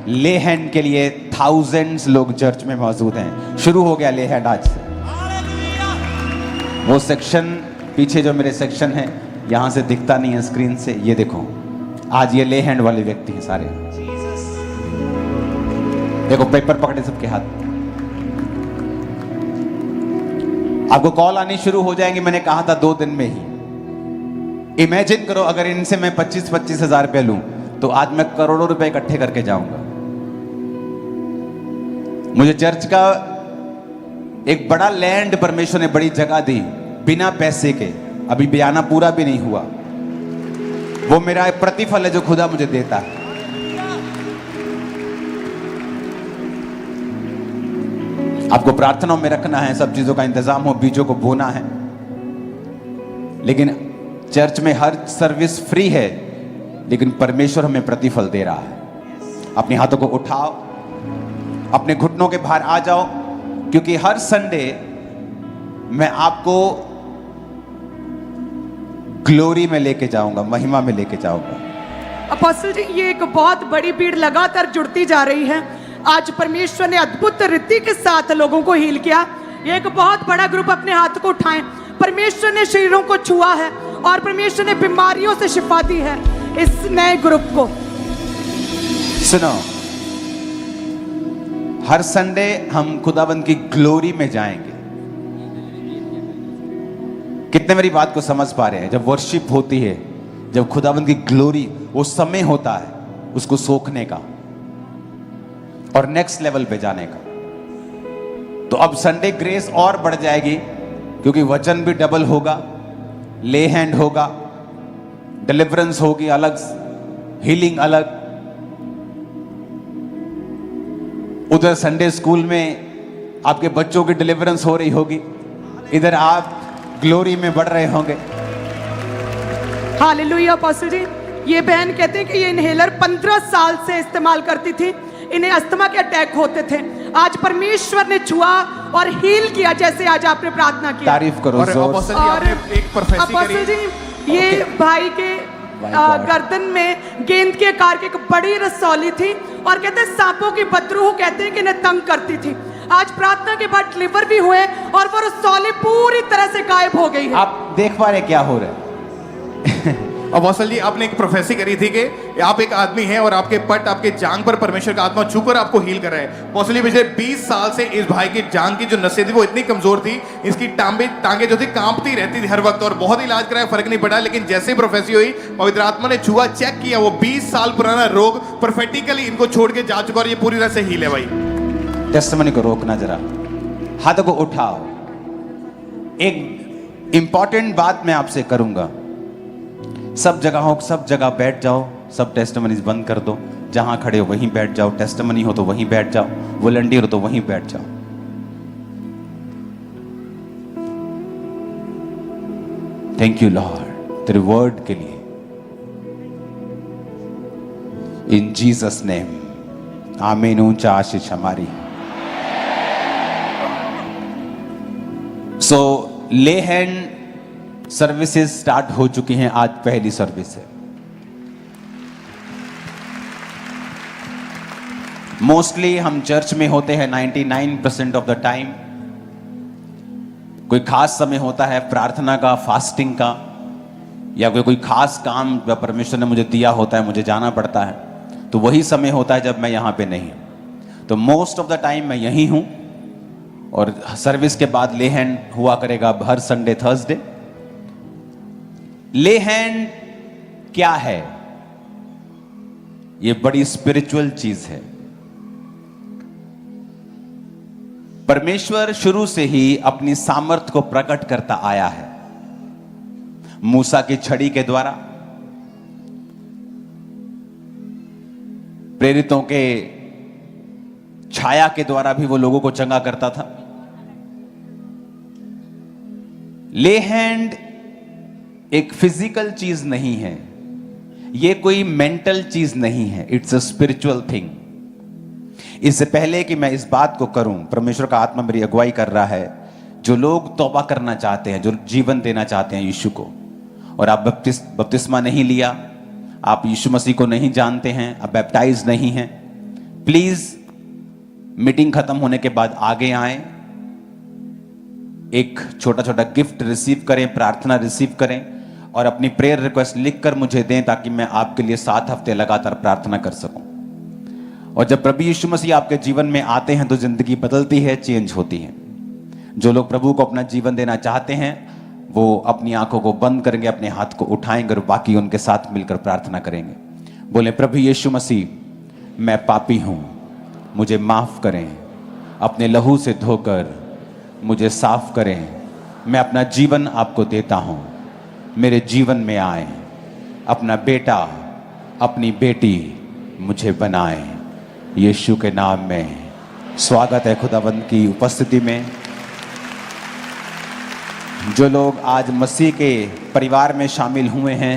ले हैंड के लिए थाउजेंड्स लोग चर्च में मौजूद हैं। शुरू हो गया ले हैंड आज से। वो सेक्शन पीछे जो मेरे सेक्शन है, यहां से दिखता नहीं है स्क्रीन से, ये देखो आज ये ले हैंड वाले व्यक्ति हैं सारे। देखो पेपर पकड़े सबके हाथ। आपको कॉल आनी शुरू हो जाएंगे, मैंने कहा था 2 दिन में ही। इमेजिन करो अगर इनसे मैं 25-25 हजार रुपये लूं तो आज मैं करोड़ों रुपए इकट्ठे करके जाऊंगा। मुझे चर्च का एक बड़ा लैंड परमेश्वर ने, बड़ी जगह दी बिना पैसे के। अभी बयाना पूरा भी नहीं हुआ। वो मेरा एक प्रतिफल है जो खुदा मुझे देता है। आपको प्रार्थनाओं में रखना है, सब चीजों का इंतजाम हो, बीजों को बोना है। लेकिन चर्च में हर सर्विस फ्री है, लेकिन परमेश्वर हमें प्रतिफल दे रहा है। अपने हाथों को उठाओ, अपने घुटनों के बाहर आ जाओ, क्योंकि हर संडे मैं आपको ग्लोरी में लेके जाऊंगा, महिमा में लेके जाऊंगा। अपोस्टल जी, ये एक बहुत बड़ी भीड़ लगातार जुड़ती जा रही है। आज परमेश्वर ने अद्भुत रीति के साथ लोगों को हील किया। ये एक बहुत बड़ा ग्रुप, अपने हाथ को उठाएं। परमेश्वर ने शरीरों को छुआ है और परमेश्वर ने बीमारियों से शिफा दी है इस नए ग्रुप को। सुनो, हर संडे हम खुदाबंद की ग्लोरी में जाएंगे। कितने मेरी बात को समझ पा रहे हैं? जब वर्शिप होती है, जब खुदाबंद की ग्लोरी, वो समय होता है उसको सोखने का और नेक्स्ट लेवल पे जाने का। तो अब संडे ग्रेस और बढ़ जाएगी, क्योंकि वचन भी डबल होगा, ले हैंड होगा, डिलीवरेंस होगी अलग, हीलिंग अलग। उधर संडे स्कूल में आपके बच्चों की डिलीवरेंस हो रही होगी, इधर आप ग्लोरी में बढ़ रहे होंगे। हालेलुया। अपोस्टल जी, ये बहन कहते हैं कि ये इनहेलर 15 साल से इस्तेमाल करती थी। इन्हें अस्थमा के अटैक होते थे। आज परमेश्वर ने छुआ और हील किया, जैसे आज आपने प्रार्थना की। तारीफ करो। और अपोस्टल जी, आपने एक प्रोफेसी करी। अपोस्टल जी, ये भाई के गर्दन में गेंद के आकार की एक बड़ी रसौली थी और कहते हैं सांपों की बदरूह कहते हैं कि इन्हें तंग करती थी। आज प्रार्थना के बाद डिलीवर भी हुए और वो रसौली पूरी तरह से गायब हो गई है। आप देख पा रहे क्या हो रहा है? अपोस्टल जी, आपने एक प्रोफेसी करी थी कि आप एक आदमी हैं और आपके पट, आपके जांग पर परमेश्वर का आत्मा छूकर आपको हील कर रहा है। अपोस्टल जी, पिछले 20 साल से इस भाई की जांग की जो नसें थी वो इतनी कमजोर थी, इसकी टांगे जो थी कांपती रहती थी हर वक्त, और बहुत इलाज कराया, फर्क नहीं पड़ा। लेकिन जैसे ही प्रोफेसी हुई, पवित्र आत्मा ने छुआ, चेक किया, वो 20 साल पुराना रोग प्रोफेटिकली इनको छोड़ के जा चुका और ये पूरी तरह से हील है। भाई टेस्टिमनी को रोकना जरा, हाथों को उठाओ। एक इंपॉर्टेंट बात मैं आपसे करूंगा। सब जगह बैठ जाओ, सब टेस्टिमनीज बंद कर दो। जहां खड़े हो वहीं बैठ जाओ, टेस्टिमनी हो तो वहीं बैठ जाओ, वॉलंटियर हो तो वहीं बैठ जाओ। थैंक यू लॉर्ड तेरे वर्ड के लिए, इन जीसस नेम, आमीन। ऊंचा आशीष हमारी। सो ले हैंड सर्विसेज स्टार्ट हो चुकी हैं। आज पहली सर्विस है। मोस्टली हम चर्च में होते हैं 99% ऑफ द टाइम। कोई खास समय होता है प्रार्थना का, फास्टिंग का, या कोई खास काम परमेश्वर ने मुझे दिया होता है, मुझे जाना पड़ता है, तो वही समय होता है जब मैं यहां पे नहीं हूं। तो मोस्ट ऑफ द टाइम मैं यहीं हूं। और सर्विस के बाद ले हैंड हुआ करेगा हर संडे, थर्सडे। ले हैंड क्या है? ये बड़ी स्पिरिचुअल चीज है। परमेश्वर शुरू से ही अपनी सामर्थ्य को प्रकट करता आया है। मूसा की छड़ी के द्वारा, प्रेरितों के छाया के द्वारा भी वो लोगों को चंगा करता था। ले हैंड एक फिजिकल चीज नहीं है, ये कोई मेंटल चीज नहीं है, इट्स अ स्पिरिचुअल थिंग। इससे पहले कि मैं इस बात को करूं, परमेश्वर का आत्मा मेरी अगुवाई कर रहा है। जो लोग तौबा करना चाहते हैं, जो जीवन देना चाहते हैं यीशु को, और आप बपतिस्मा नहीं लिया, आप यीशु मसीह को नहीं जानते हैं, आप बैप्टाइज नहीं हैं, प्लीज मीटिंग खत्म होने के बाद आगे आए, एक छोटा छोटा गिफ्ट रिसीव करें, प्रार्थना रिसीव करें और अपनी प्रेयर रिक्वेस्ट लिखकर मुझे दें ताकि मैं आपके लिए 7 हफ्ते लगातार प्रार्थना कर सकूं। और जब प्रभु यीशु मसीह आपके जीवन में आते हैं तो जिंदगी बदलती है, चेंज होती है। जो लोग प्रभु को अपना जीवन देना चाहते हैं वो अपनी आंखों को बंद करेंगे, अपने हाथ को उठाएंगे और बाकी उनके साथ मिलकर प्रार्थना करेंगे। बोले, प्रभु यीशु मसीह, मैं पापी हूं, मुझे माफ करें, अपने लहू से धोकर मुझे साफ करें। मैं अपना जीवन आपको देता हूं, मेरे जीवन में आए, अपना बेटा अपनी बेटी मुझे बनाए। यीशु के नाम में स्वागत है खुदावंद की उपस्थिति में। जो लोग आज मसीह के परिवार में शामिल हुए हैं,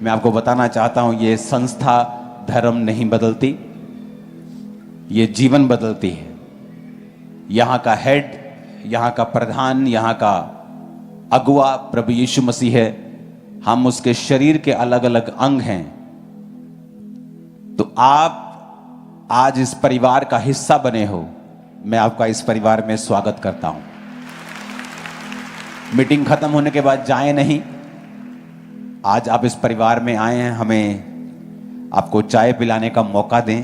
मैं आपको बताना चाहता हूं, ये संस्था धर्म नहीं बदलती, ये जीवन बदलती है। यहां का हेड, यहां का प्रधान, यहां का अगुआ प्रभु यीशु मसीह है। हम उसके शरीर के अलग अलग अंग हैं। तो आप आज इस परिवार का हिस्सा बने हो, मैं आपका इस परिवार में स्वागत करता हूं। मीटिंग खत्म होने के बाद जाएं नहीं, आज आप इस परिवार में आए हैं, हमें आपको चाय पिलाने का मौका दें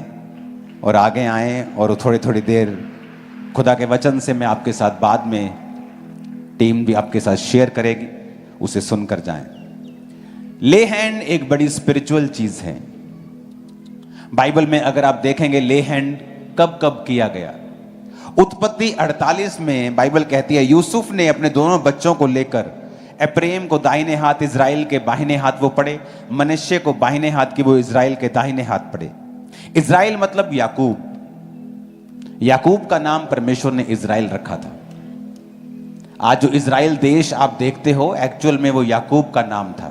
और आगे आएं और थोड़ी थोड़ी देर खुदा के वचन से मैं आपके साथ बाद में टीम भी आपके साथ शेयर करेगी, उसे सुनकर जाएं। ले हैंड एक बड़ी स्पिरिचुअल चीज है। बाइबल में अगर आप देखेंगे ले हैंड कब कब किया गया। उत्पत्ति 48 में बाइबल कहती है यूसुफ ने अपने दोनों बच्चों को लेकर एप्रेम को दाहिने हाथ, इजराइल के बाहिने हाथ वो पड़े, मनश्शे को बाहिने हाथ की वो इजराइल के दाहिने हाथ पड़े। इजराइल मतलब याकूब। याकूब का नाम परमेश्वर ने इजराइल रखा था। आज जो इजराइल देश आप देखते हो, एक्चुअल में वो याकूब का नाम था।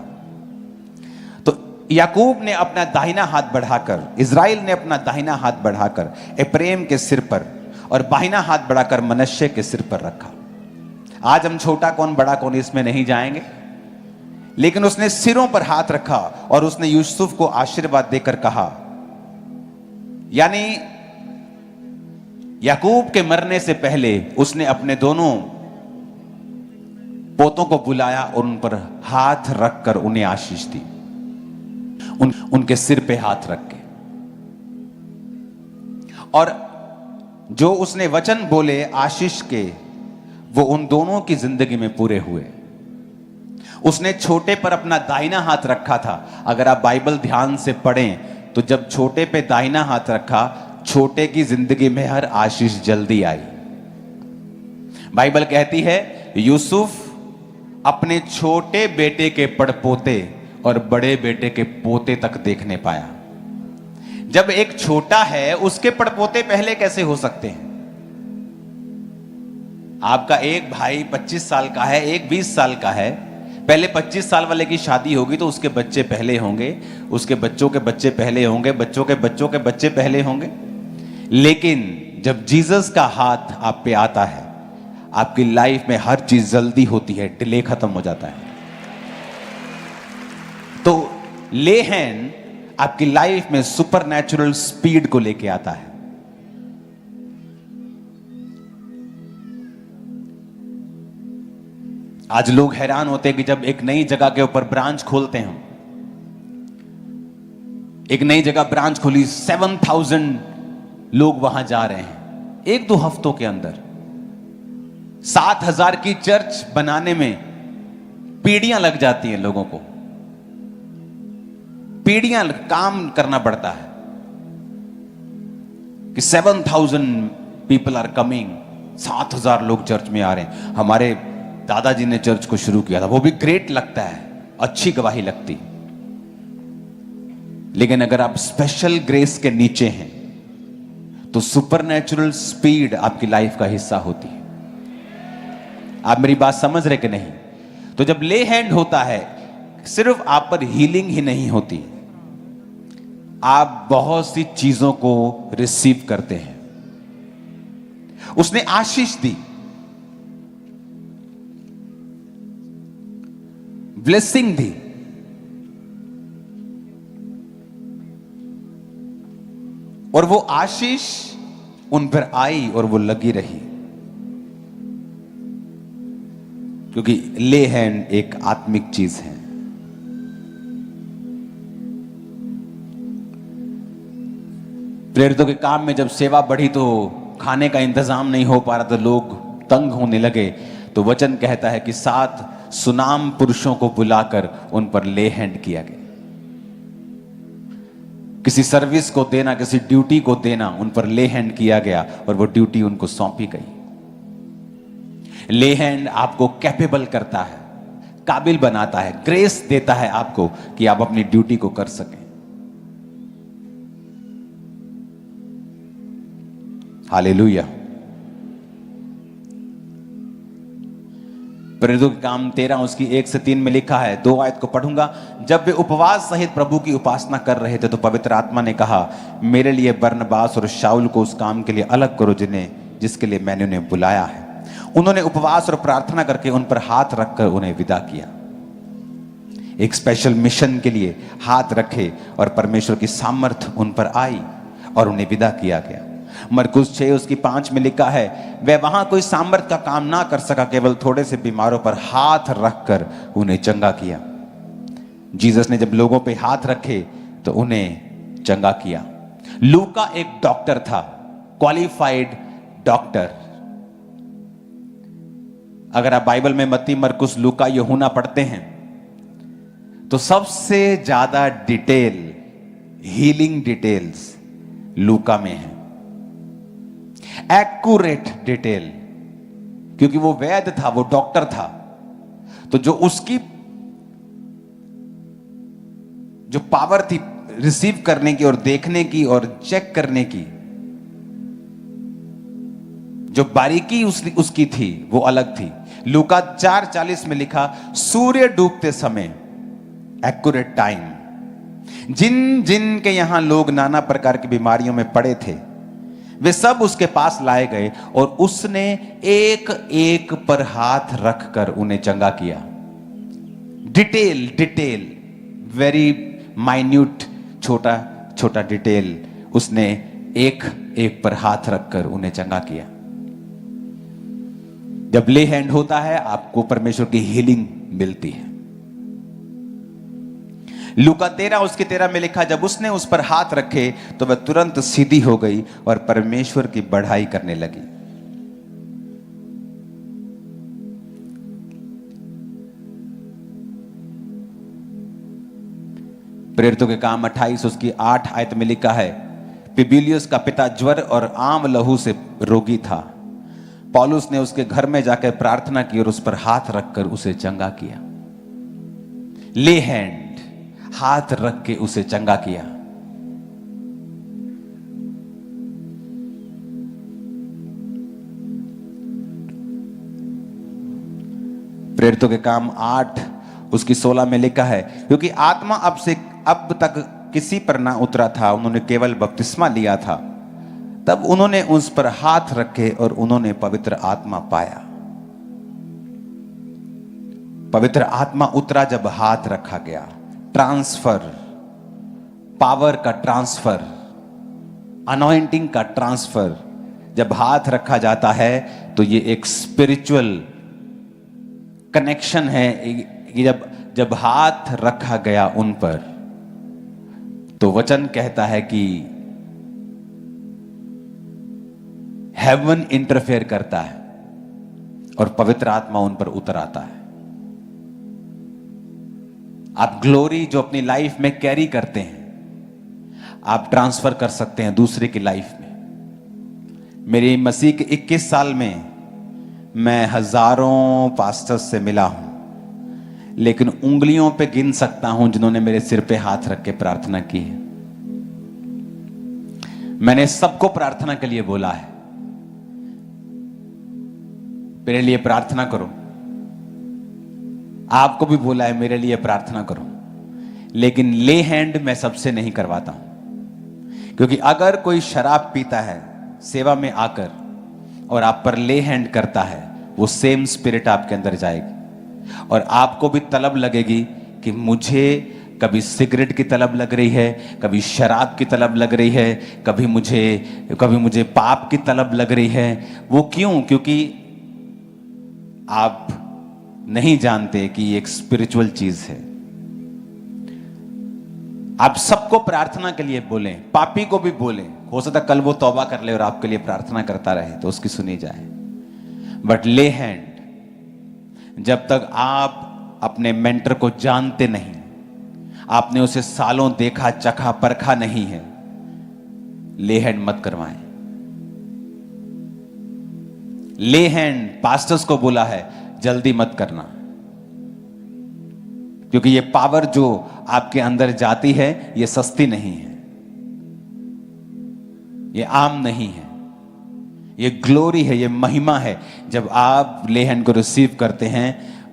तो याकूब ने अपना दाहिना हाथ बढ़ाकर, इजराइल ने अपना दाहिना हाथ बढ़ाकर एप्रेम के सिर पर और बाहिना हाथ बढ़ाकर मनश्शे के सिर पर रखा। आज हम छोटा कौन बड़ा कौन इसमें नहीं जाएंगे, लेकिन उसने सिरों पर हाथ रखा और उसने यूसुफ को आशीर्वाद देकर कहा, यानी याकूब के मरने से पहले उसने अपने दोनों पोतों को बुलाया और उन पर हाथ रखकर उन्हें आशीष दी, उनके सिर पे हाथ रख के। और जो उसने वचन बोले आशीष के, वो उन दोनों की जिंदगी में पूरे हुए। उसने छोटे पर अपना दाहिना हाथ रखा था। अगर आप बाइबल ध्यान से पढ़ें तो जब छोटे पे दाहिना हाथ रखा, छोटे की जिंदगी में हर आशीष जल्दी आई। बाइबल कहती है यूसुफ अपने छोटे बेटे के पड़पोते और बड़े बेटे के पोते तक देखने पाया। जब एक छोटा है, उसके पड़पोते पहले कैसे हो सकते हैं? आपका एक भाई 25 साल का है, एक 20 साल का है, पहले 25 साल वाले की शादी होगी तो उसके बच्चे पहले होंगे, उसके बच्चों के बच्चे पहले होंगे, बच्चों के बच्चों के बच्चे पहले होंगे। लेकिन जब जीसस का हाथ आप पे आता है, आपकी लाइफ में हर चीज जल्दी होती है, डिले खत्म हो जाता है। तो ले हैंड आपकी लाइफ में सुपरनैचुरल स्पीड को लेके आता है। आज लोग हैरान होते हैं कि जब एक नई जगह के ऊपर ब्रांच खोलते हैं, एक नई जगह ब्रांच खोली, 7,000 लोग वहां जा रहे हैं 1-2 हफ्तों के अंदर। 7,000 की चर्च बनाने में पीढ़ियां लग जाती हैं, लोगों को पीढ़ियां काम करना पड़ता है कि 7,000 पीपल आर कमिंग, 7,000 लोग चर्च में आ रहे हैं। हमारे दादाजी ने चर्च को शुरू किया था, वो भी ग्रेट लगता है, अच्छी गवाही लगती। लेकिन अगर आप स्पेशल ग्रेस के नीचे हैं तो सुपरनैचुरल स्पीड आपकी लाइफ का हिस्सा होती है। आप मेरी बात समझ रहे कि नहीं? तो जब ले हैंड होता है, सिर्फ आप पर हीलिंग ही नहीं होती, आप बहुत सी चीजों को रिसीव करते हैं। उसने आशीष दी, ब्लेसिंग दी। और वो आशीष उन पर आई और वो लगी रही, क्योंकि ले हैंड एक आत्मिक चीज है। प्रेरितों के काम में जब सेवा बढ़ी तो खाने का इंतजाम नहीं हो पा रहा, तो लोग तंग होने लगे। तो वचन कहता है कि 7 सुनाम पुरुषों को बुलाकर उन पर ले हैंड किया गया। किसी सर्विस को देना, किसी ड्यूटी को देना, उन पर ले हैंड किया गया और वो ड्यूटी उनको सौंपी गई। ले हैंड आपको कैपेबल करता है, काबिल बनाता है, ग्रेस देता है आपको कि आप अपनी ड्यूटी को कर सकें। हालेलुया। प्रेरितों के काम 13 उसकी 1 से 3 में लिखा है, 2 आयत को पढ़ूंगा। जब वे उपवास सहित प्रभु की उपासना कर रहे थे तो पवित्र आत्मा ने कहा, मेरे लिए बरनबास और शाऊल को उस काम के लिए अलग करो जिसके लिए मैंने उन्हें बुलाया है। उन्होंने उपवास और प्रार्थना करके उन पर हाथ रखकर उन्हें विदा किया। एक स्पेशल मिशन के लिए हाथ रखे और परमेश्वर की सामर्थ उन पर आई और उन्हें विदा किया गया। मरकुस 6 उसकी 5 में लिखा है, वह वहां कोई सामर्थ का काम ना कर सका, केवल थोड़े से बीमारों पर हाथ रखकर उन्हें चंगा किया। जीसस ने जब लोगों पे हाथ रखे तो उन्हें चंगा किया। लूका एक डॉक्टर था, क्वालिफाइड डॉक्टर। अगर आप बाइबल में मत्ती, मरकुस, लूका, यूहन्ना पढ़ते हैं तो सबसे ज्यादा डिटेल, हीलिंग डिटेल्स लूका में है, एक्यूरेट डिटेल, क्योंकि वो वैद्य था, वो डॉक्टर था। तो जो उसकी जो पावर थी रिसीव करने की और देखने की और चेक करने की, जो बारीकी उसकी थी वो अलग थी। लूका 4:40 में लिखा, सूर्य डूबते समय, एक्यूरेट टाइम, जिन जिन के यहां लोग नाना प्रकार की बीमारियों में पड़े थे वे सब उसके पास लाए गए और उसने एक एक पर हाथ रखकर उन्हें चंगा किया। डिटेल, वेरी माइन्यूट, छोटा छोटा डिटेल, उसने एक एक पर हाथ रखकर उन्हें चंगा किया। जब ले हैंड होता है आपको परमेश्वर की हीलिंग मिलती है। लूका 13 उसके 13 में लिखा, जब उसने उस पर हाथ रखे तो वह तुरंत सीधी हो गई और परमेश्वर की बढ़ाई करने लगी। प्रेरितों के काम 28 उसकी 8 आयत में लिखा है, पिबिलियस का पिता ज्वर और आम लहू से रोगी था। पौलुस ने उसके घर में जाकर प्रार्थना की और उस पर हाथ रखकर उसे चंगा किया। ले हैंड, हाथ रख के उसे चंगा किया। प्रेरितों के काम 8 उसकी 16 में लिखा है, क्योंकि आत्मा अब तक किसी पर ना उतरा था, उन्होंने केवल बपतिस्मा लिया था, तब उन्होंने उस पर हाथ रखे और उन्होंने पवित्र आत्मा पाया। पवित्र आत्मा उतरा जब हाथ रखा गया। ट्रांसफर, पावर का ट्रांसफर, अनॉइंटिंग का ट्रांसफर जब हाथ रखा जाता है तो ये एक स्पिरिचुअल कनेक्शन है कि जब हाथ रखा गया उन पर तो वचन कहता है कि हेवन इंटरफेयर करता है और पवित्र आत्मा उन पर उतर आता है। आप ग्लोरी जो अपनी लाइफ में कैरी करते हैं आप ट्रांसफर कर सकते हैं दूसरे की लाइफ में। मेरी मसीह के 21 साल में मैं हजारों पास्टर्स से मिला हूं, लेकिन उंगलियों पे गिन सकता हूं जिन्होंने मेरे सिर पे हाथ रख के प्रार्थना की है। मैंने सबको प्रार्थना के लिए बोला है, मेरे लिए प्रार्थना करो। आपको भी बोला है मेरे लिए प्रार्थना करो, लेकिन ले हैंड मैं सबसे नहीं करवाता हूं, क्योंकि अगर कोई शराब पीता है सेवा में आकर और आप पर ले हैंड करता है, वो सेम स्पिरिट आपके अंदर जाएगी और आपको भी तलब लगेगी कि मुझे कभी सिगरेट की तलब लग रही है, कभी शराब की तलब लग रही है, कभी मुझे पाप की तलब लग रही है। वो क्यों? क्योंकि आप नहीं जानते कि ये एक स्पिरिचुअल चीज है। आप सबको प्रार्थना के लिए बोलें, पापी को भी बोलें, हो सकता कल वो तौबा कर ले और आपके लिए प्रार्थना करता रहे तो उसकी सुनी जाए। बट ले हैंड, जब तक आप अपने मेंटर को जानते नहीं, आपने उसे सालों देखा चखा परखा नहीं है, ले हैंड मत करवाएं। ले हैंड पास्टर्स को बोला है, जल्दी मत करना, क्योंकि ये पावर जो आपके अंदर जाती है ये सस्ती नहीं है, ये आम नहीं है, ये ग्लोरी है, ये महिमा है। जब आप ले हैंड को रिसीव करते हैं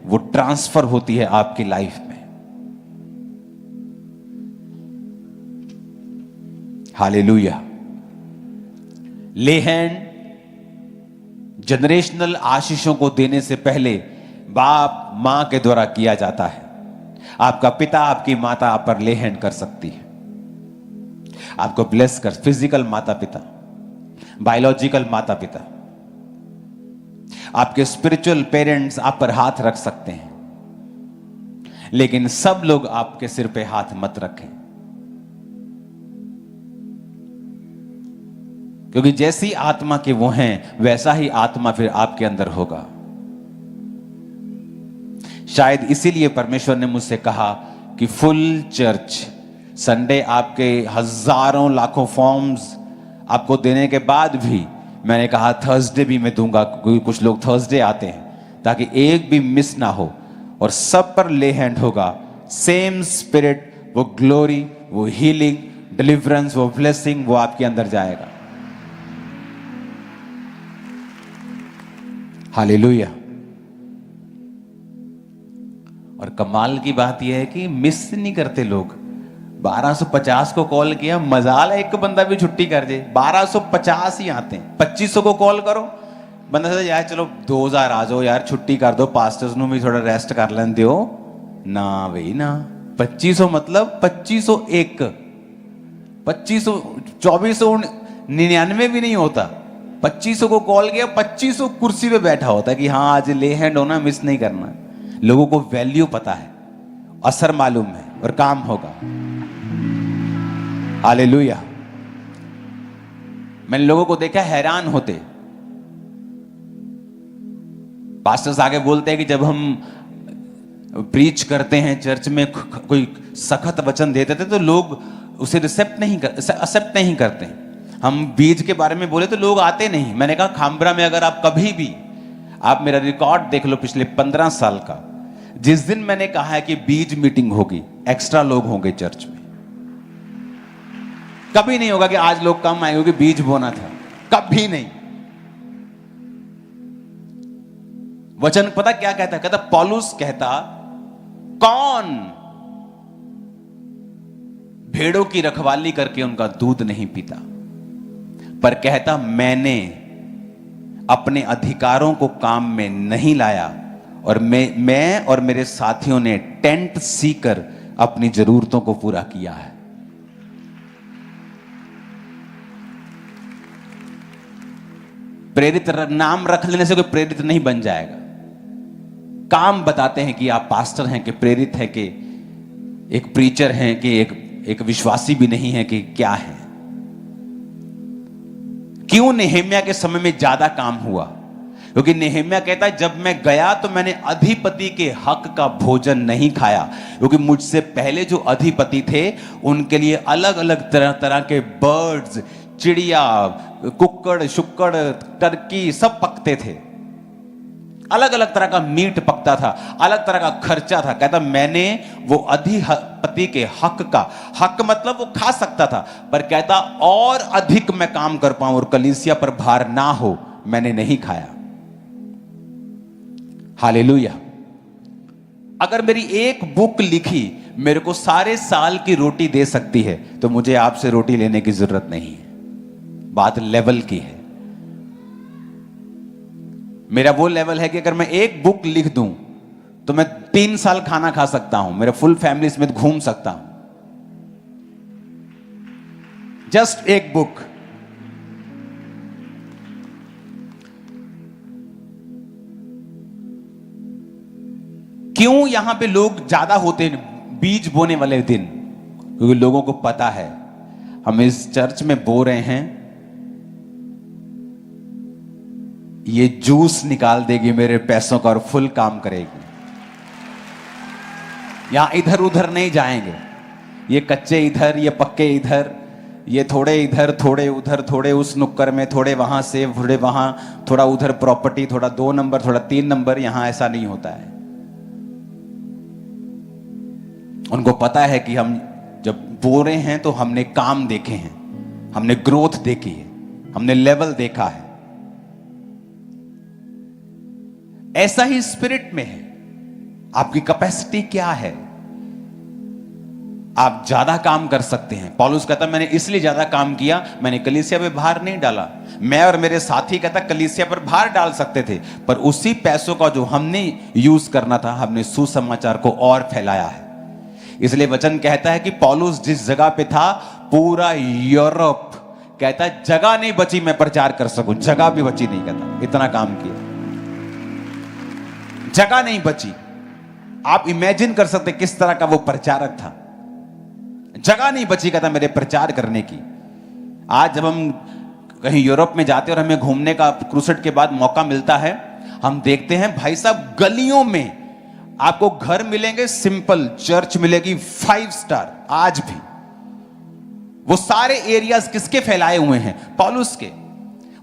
वो ट्रांसफर होती है आपकी लाइफ में। हालेलुया। ले हैंड जनरेशनल आशीषों को देने से पहले बाप मां के द्वारा किया जाता है। आपका पिता आपकी माता आप पर ले हैंड कर सकती है, आपको ब्लेस कर, फिजिकल माता पिता, बायोलॉजिकल माता पिता, आपके स्पिरिचुअल पेरेंट्स आप पर हाथ रख सकते हैं, लेकिन सब लोग आपके सिर पे हाथ मत रखें, क्योंकि जैसी आत्मा के वो हैं वैसा ही आत्मा फिर आपके अंदर होगा। शायद इसीलिए परमेश्वर ने मुझसे कहा कि फुल चर्च संडे आपके हजारों लाखों फॉर्म्स आपको देने के बाद भी मैंने कहा थर्सडे भी मैं दूंगा, क्योंकि कुछ लोग थर्सडे आते हैं, ताकि एक भी मिस ना हो और सब पर ले हैंड होगा। सेम स्पिरिट, वो ग्लोरी, वो हीलिंग, डिलीवरेंस, वो ब्लेसिंग, वो आपके अंदर जाएगा। हालेलुया। और कमाल की बात यह है कि मिस नहीं करते लोग। 1250 को कॉल किया, मजाल है एक बंदा भी छुट्टी कर दे, 1250 ही आते हैं। 2500 को कॉल करो, बंदा से यार चलो 2000 आ जाओ यार, छुट्टी कर दो, पास्टर्स नु भी थोड़ा रेस्ट कर लें दियो ना भाई ना। 2500 मतलब 2501, 2500 2499 भी नहीं होता। 2500 को कॉल किया, 2500 कुर्सी पे बैठा होता है कि हाँ आज ले हैंड होना, मिस नहीं करना। लोगों को वैल्यू पता है, असर मालूम है और काम होगा। हालेलुया। मैंने लोगों को देखा हैरान होते, पास्टर्स आगे बोलते हैं कि जब हम प्रीच करते हैं चर्च में, कोई सख्त वचन देते थे तो लोग उसे एक्सेप्ट नहीं करते। हम बीज के बारे में बोले तो लोग आते नहीं। मैंने कहा खामबरा में अगर आप कभी भी, आप मेरा रिकॉर्ड देख लो पिछले 15 साल का, जिस दिन मैंने कहा है कि बीज मीटिंग होगी, एक्स्ट्रा लोग होंगे चर्च में। कभी नहीं होगा कि आज लोग कम आए क्योंकि बीज बोना था, कभी नहीं। वचन पता क्या कहता है? कहता पौलुस कहता, कौन भेड़ों की रखवाली करके उनका दूध नहीं पीता, पर कहता मैंने अपने अधिकारों को काम में नहीं लाया और मैं और मेरे साथियों ने टेंट सीकर अपनी जरूरतों को पूरा किया है। प्रेरित नाम रख लेने से कोई प्रेरित नहीं बन जाएगा। काम बताते हैं कि आप पास्टर हैं, कि प्रेरित है, कि एक प्रीचर हैं, कि एक विश्वासी भी नहीं है, कि क्या है। क्यों नेहेम्या के समय में ज्यादा काम हुआ? क्योंकि नेहेम्या कहता है जब मैं गया तो मैंने अधिपति के हक का भोजन नहीं खाया, क्योंकि मुझसे पहले जो अधिपति थे उनके लिए अलग अलग तरह तरह के बर्ड्स, चिड़िया, कुक्कड़, शुक्कड़, टर्की सब पकते थे। अलग अलग तरह का मीट पकता था, अलग तरह का खर्चा था। कहता मैंने वो अधिपति के हक का, हक मतलब वो खा सकता था, पर कहता और अधिक मैं काम कर पाऊं और कलीसिया पर भार ना हो, मैंने नहीं खाया। हालेलुया। अगर मेरी एक बुक लिखी मेरे को सारे साल की रोटी दे सकती है तो मुझे आपसे रोटी लेने की जरूरत नहीं है। बात लेवल की है। मेरा वो लेवल है कि अगर मैं एक बुक लिख दूं तो मैं 3 साल खाना खा सकता हूं, मेरे फुल फैमिली समेत घूम सकता हूं। जस्ट एक बुक। क्यों यहां पे लोग ज्यादा होते हैं बीज बोने वाले दिन? क्योंकि लोगों को पता है हम इस चर्च में बो रहे हैं, ये जूस निकाल देगी मेरे पैसों का और फुल काम करेगी। यहां इधर उधर नहीं जाएंगे, ये कच्चे इधर, ये पक्के इधर, ये थोड़े इधर, थोड़े उधर, थोड़े उस नुक्कर में, थोड़े वहां से, थोड़े वहां, थोड़ा उधर प्रॉपर्टी, थोड़ा 2 नंबर, थोड़ा 3 नंबर। यहां ऐसा नहीं होता है। उनको पता है कि हम जब बो रहे हैं तो हमने काम देखे हैं, हमने ग्रोथ देखी है, हमने लेवल देखा है। ऐसा ही स्पिरिट में है। आपकी कैपेसिटी क्या है? आप ज्यादा काम कर सकते हैं। पौलुस कहता मैंने इसलिए ज्यादा काम किया, मैंने कलीसिया पे भार नहीं डाला। मैं और मेरे साथी कहता कलीसिया पर भार डाल सकते थे, पर उसी पैसों का जो हमने यूज करना था, हमने सुसमाचार को और फैलाया है। इसलिए वचन कहता है कि पौलुस जिस जगह पे था, पूरा यूरोप कहता है जगह नहीं बची मैं प्रचार कर सकूं, जगह भी बची नहीं। कहता इतना काम किया, जगह नहीं बची। आप इमेजिन कर सकते किस तरह का वो प्रचारक था। जगह नहीं बची कहता मेरे प्रचार करने की। आज जब हम कहीं यूरोप में जाते और हमें घूमने का क्रूसेड के बाद मौका मिलता है, हम देखते हैं भाई साहब गलियों में आपको घर मिलेंगे सिंपल, चर्च मिलेगी 5 स्टार। आज भी वो सारे एरियाज किसके फैलाए हुए हैं? पौलुस के।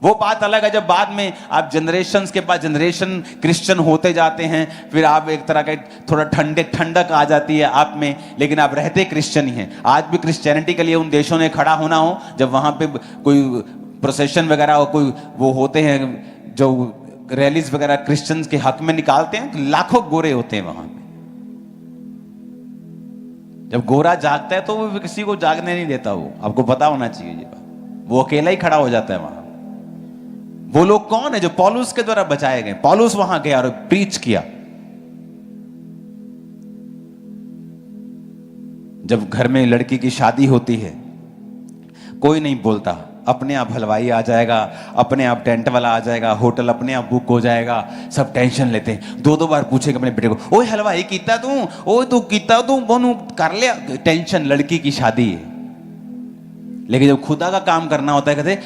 वो बात अलग है जब बाद में आप जनरेशन के बाद जनरेशन क्रिश्चियन होते जाते हैं, फिर आप एक तरह का थोड़ा ठंडक आ जाती है आप में, लेकिन आप रहते क्रिश्चियन ही हैं। आज भी क्रिश्चियनिटी के लिए उन देशों में खड़ा होना हो, जब वहां पे कोई प्रोसेशन वगैरह हो, कोई वो होते हैं जो रैलीज वगैरह क्रिश्चियंस के हक में निकालते हैं, तो लाखों गोरे होते हैं वहां पे। जब गोरा जागता है तो वो किसी को जागने नहीं देता। वो आपको पता होना चाहिए ये बात। वो अकेला ही खड़ा हो जाता है वहां। वो लोग कौन है? जो पौलुस के द्वारा बचाए गए। पौलुस वहां गया और प्रीच किया। जब घर में लड़की की शादी होती है, कोई नहीं बोलता, अपने आप हलवाई आ जाएगा, अपने आप टेंट वाला आ जाएगा, होटल अपने आप बुक हो जाएगा। सब टेंशन लेते हैं, 2-2 बार पूछेगा अपने बेटे को, ओए हलवाई कीता तू, ओए तू कीता तू, बोनू कर लिया। टेंशन, लड़की की शादी है। लेकिन जब खुदा का काम करना होता है, कहते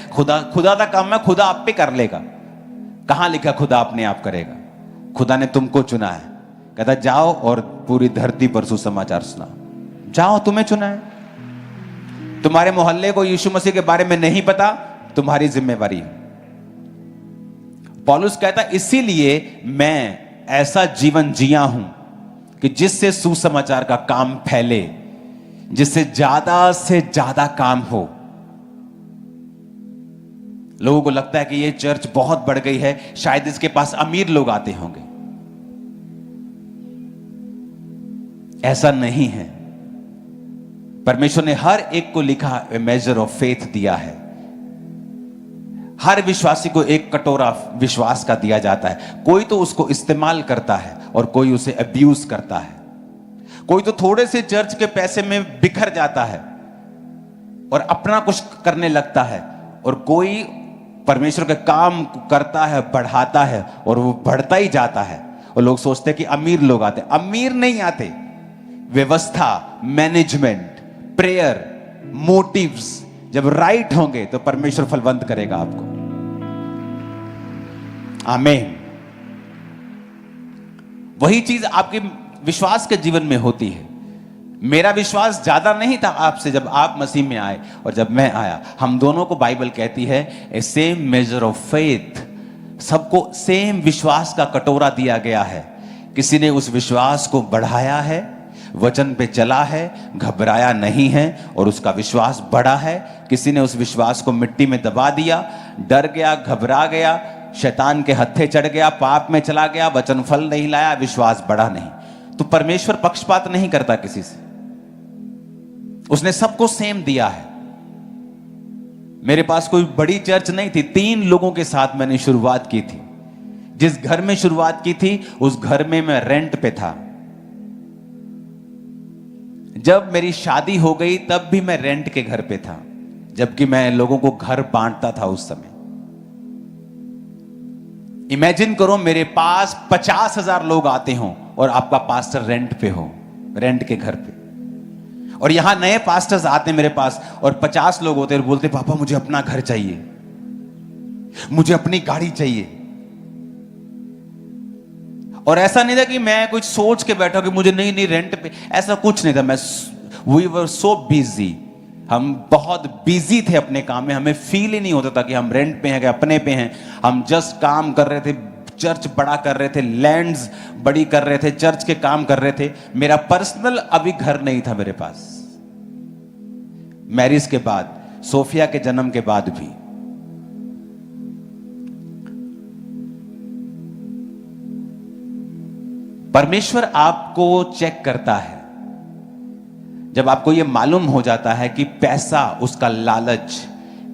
खुदा का काम है, खुदा आप पे कर लेगा। कहां लिखा खुदा अपने आप करेगा? खुदा ने तुमको चुना है। कहता जाओ और पूरी धरती पर सुसमाचार सुनाओ। जाओ, तुम्हें चुना है। तुम्हारे मोहल्ले को यीशु मसीह के बारे में नहीं पता, तुम्हारी जिम्मेवारी है। पौलुस कहता इसीलिए मैं ऐसा जीवन जिया हूं कि जिससे सुसमाचार का काम फैले, जिससे ज्यादा से ज्यादा काम हो। लोगों को लगता है कि ये चर्च बहुत बढ़ गई है, शायद इसके पास अमीर लोग आते होंगे। ऐसा नहीं है। परमेश्वर ने हर एक को लिखा मेजर ऑफ फेथ दिया है। हर विश्वासी को एक कटोरा विश्वास का दिया जाता है। कोई तो उसको इस्तेमाल करता है और कोई उसे अब्यूज करता है। कोई तो थोड़े से चर्च के पैसे में बिखर जाता है और अपना कुछ करने लगता है, और कोई परमेश्वर के काम करता है, बढ़ाता है, और वो बढ़ता ही जाता है। और लोग सोचते हैं कि अमीर लोग आते। अमीर नहीं आते। व्यवस्था, मैनेजमेंट, प्रेयर, मोटिव्स जब राइट होंगे तो परमेश्वर फलवंत करेगा आपको। आमीन। वही चीज आपके विश्वास के जीवन में होती है। मेरा विश्वास ज्यादा नहीं था आपसे जब आप मसीह में आए और जब मैं आया। हम दोनों को बाइबल कहती है ए सेम मेजर ऑफ फेथ। सबको सेम विश्वास का कटोरा दिया गया है। किसी ने उस विश्वास को बढ़ाया है, वचन पे चला है, घबराया नहीं है और उसका विश्वास बढ़ा है। किसी ने उस विश्वास को मिट्टी में दबा दिया, डर गया, घबरा गया, शैतान के हत्थे चढ़ गया, पाप में चला गया, वचन फल नहीं लाया, विश्वास बढ़ा नहीं। तो परमेश्वर पक्षपात नहीं करता किसी से। उसने सबको सेम दिया है। मेरे पास कोई बड़ी चर्च नहीं थी। 3 लोगों के साथ मैंने शुरुआत की थी। जिस घर में शुरुआत की थी उस घर में मैं रेंट पे था। जब मेरी शादी हो गई तब भी मैं रेंट के घर पे था, जबकि मैं लोगों को घर बांटता था उस समय। इमेजिन करो मेरे पास 50,000 लोग आते हों और आपका पास्टर रेंट पे हो, रेंट के घर पे। और यहां नए पास्टर्स आते मेरे पास और 50 लोग होते और बोलते पापा मुझे अपना घर चाहिए, मुझे अपनी गाड़ी चाहिए। और ऐसा नहीं था कि मैं कुछ सोच के बैठा कि मुझे नहीं रेंट पे, ऐसा कुछ नहीं था। वी वर सो बिजी, हम बहुत बिजी थे अपने काम में, हमें फील ही नहीं होता था कि हम रेंट पे हैं कि अपने पे हैं। हम जस्ट काम कर रहे थे, चर्च बड़ा कर रहे थे, लैंड्स बड़ी कर रहे थे, चर्च के काम कर रहे थे। मेरा पर्सनल अभी घर नहीं था मेरे पास। मैरिज के बाद, सोफिया के जन्म के बाद भी। परमेश्वर आपको चेक करता है जब आपको यह मालूम हो जाता है कि पैसा, उसका लालच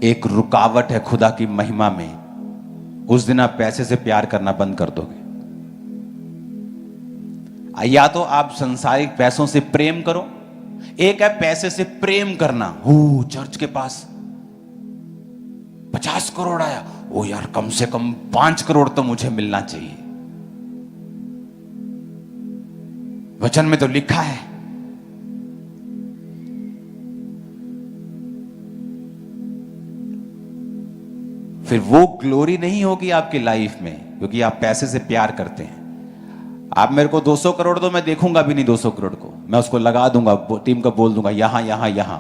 एक रुकावट है खुदा की महिमा में। उस दिन आप पैसे से प्यार करना बंद कर दोगे। या तो आप सांसारिक पैसों से प्रेम करो, एक है पैसे से प्रेम करना। हो चर्च के पास 50 करोड़ आया, ओ यार कम से कम 5 करोड़ तो मुझे मिलना चाहिए, वचन में तो लिखा है। फिर वो ग्लोरी नहीं होगी आपकी लाइफ में, क्योंकि आप पैसे से प्यार करते हैं। आप मेरे को 200 करोड़ दो, मैं देखूंगा भी नहीं 200 करोड़ को, मैं उसको लगा दूंगा, टीम को बोल दूंगा यहां यहां यहां,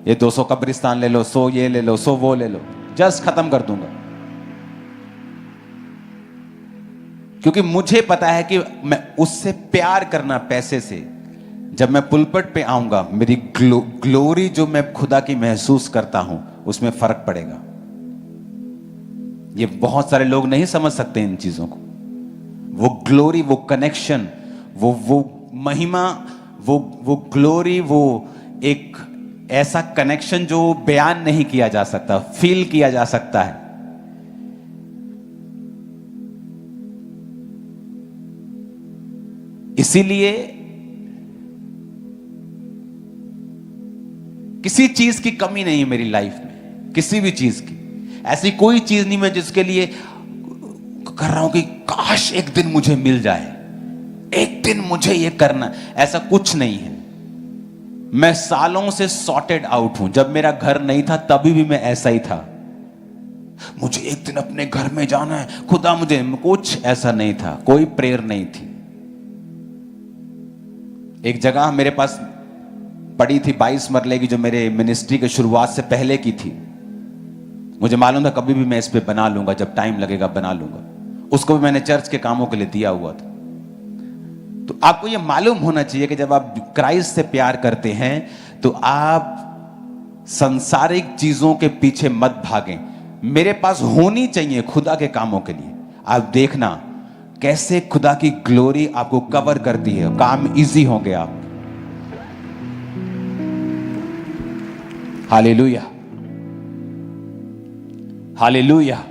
ये 200 कब्रिस्तान ले लो, 100 ये ले लो, 100 वो ले लो, जस्ट खत्म कर दूंगा। क्योंकि मुझे पता है कि मैं उससे प्यार करना, पैसे से, जब मैं पुलपट पे आऊंगा मेरी ग्लोरी जो मैं खुदा की महसूस करता हूं उसमें फर्क पड़ेगा। ये बहुत सारे लोग नहीं समझ सकते इन चीजों को। वो ग्लोरी, वो कनेक्शन, वो महिमा, वो ग्लोरी, वो एक ऐसा कनेक्शन जो बयान नहीं किया जा सकता, फील किया जा सकता है। इसीलिए किसी चीज की कमी नहीं है मेरी लाइफ में, किसी भी चीज की। ऐसी कोई चीज नहीं मैं जिसके लिए कर रहा हूं कि काश एक दिन मुझे मिल जाए, एक दिन मुझे ये करना, ऐसा कुछ नहीं है। मैं सालों से सॉर्टेड आउट हूं। जब मेरा घर नहीं था तभी भी मैं ऐसा ही था, मुझे एक दिन अपने घर में जाना है, खुदा मुझे, कुछ ऐसा नहीं था, कोई प्रेयर नहीं थी। एक जगह मेरे पास पड़ी थी 22 मरले की, जो मेरे मिनिस्ट्री की शुरुआत से पहले की थी। मुझे मालूम था कभी भी मैं इस पे बना लूंगा, जब टाइम लगेगा बना लूंगा। उसको भी मैंने चर्च के कामों के लिए दिया हुआ था। तो आपको यह मालूम होना चाहिए कि जब आप क्राइस्ट से प्यार करते हैं तो आप सांसारिक चीजों के पीछे मत भागें। मेरे पास होनी चाहिए खुदा के कामों के लिए। आप देखना कैसे खुदा की ग्लोरी आपको कवर करती है, काम इजी हो गया। Hallelujah, hallelujah.